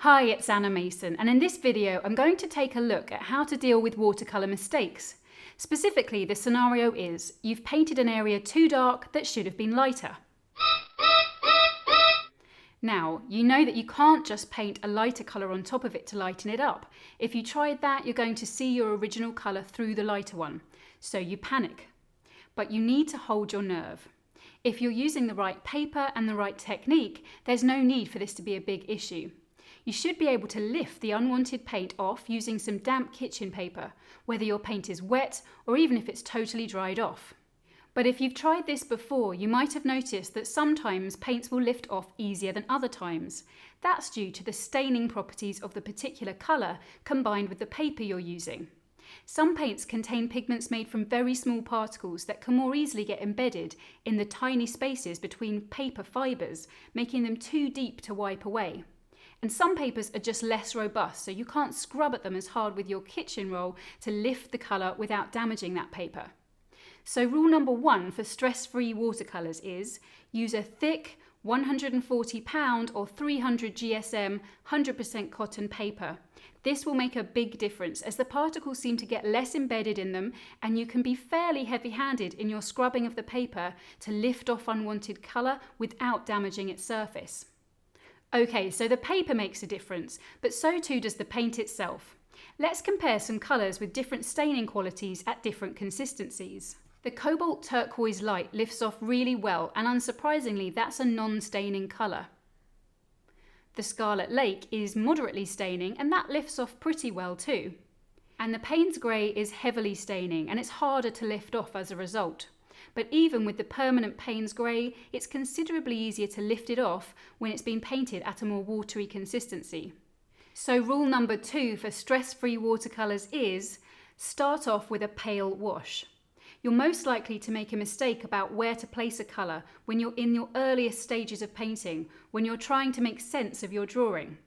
Hi, it's Anna Mason, and in this video I'm going to take a look at how to deal with watercolour mistakes. Specifically, the scenario is you've painted an area too dark that should have been lighter. Now, you know that you can't just paint a lighter colour on top of it to lighten it up. If you tried that, you're going to see your original colour through the lighter one, so you panic. But you need to hold your nerve. If you're using the right paper and the right technique, there's no need for this to be a big issue. You should be able to lift the unwanted paint off using some damp kitchen paper, whether your paint is wet or even if it's totally dried off. But if you've tried this before, you might have noticed that sometimes paints will lift off easier than other times. That's due to the staining properties of the particular colour combined with the paper you're using. Some paints contain pigments made from very small particles that can more easily get embedded in the tiny spaces between paper fibres, making them too deep to wipe away. And some papers are just less robust, so you can't scrub at them as hard with your kitchen roll to lift the colour without damaging that paper. So rule number 1 for stress-free watercolours is use a thick 140 pound or 300 GSM 100% cotton paper. This will make a big difference as the particles seem to get less embedded in them, and you can be fairly heavy-handed in your scrubbing of the paper to lift off unwanted colour without damaging its surface. Okay, so the paper makes a difference, but so too does the paint itself. Let's compare some colours with different staining qualities at different consistencies. The cobalt turquoise light lifts off really well, and unsurprisingly that's a non-staining colour. The scarlet lake is moderately staining, and that lifts off pretty well too. And the Payne's grey is heavily staining, and it's harder to lift off as a result. But even with the permanent Payne's grey, it's considerably easier to lift it off when it's been painted at a more watery consistency. So rule number 2 for stress-free watercolours is start off with a pale wash. You're most likely to make a mistake about where to place a colour when you're in your earliest stages of painting, when you're trying to make sense of your drawing.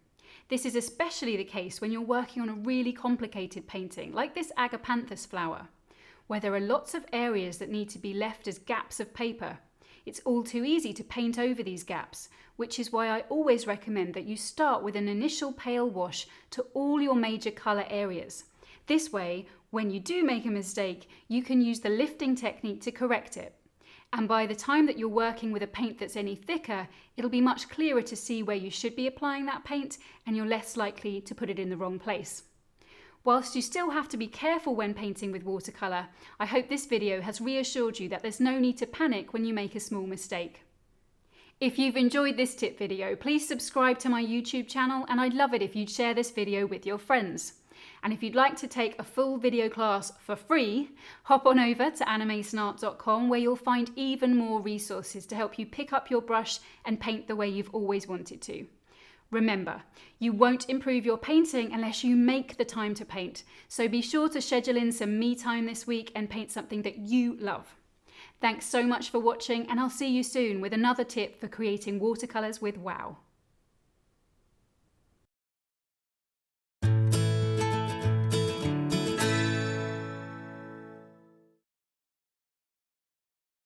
This is especially the case when you're working on a really complicated painting, like this agapanthus flower, where there are lots of areas that need to be left as gaps of paper. It's all too easy to paint over these gaps, which is why I always recommend that you start with an initial pale wash to all your major colour areas. This way, when you do make a mistake, you can use the lifting technique to correct it. And by the time that you're working with a paint that's any thicker, it'll be much clearer to see where you should be applying that paint, and you're less likely to put it in the wrong place. Whilst you still have to be careful when painting with watercolour, I hope this video has reassured you that there's no need to panic when you make a small mistake. If you've enjoyed this tip video, please subscribe to my YouTube channel, and I'd love it if you'd share this video with your friends. And if you'd like to take a full video class for free, hop on over to animasonart.com, where you'll find even more resources to help you pick up your brush and paint the way you've always wanted to. Remember, you won't improve your painting unless you make the time to paint, so be sure to schedule in some me time this week and paint something that you love. Thanks so much for watching, and I'll see you soon with another tip for creating watercolours with wow.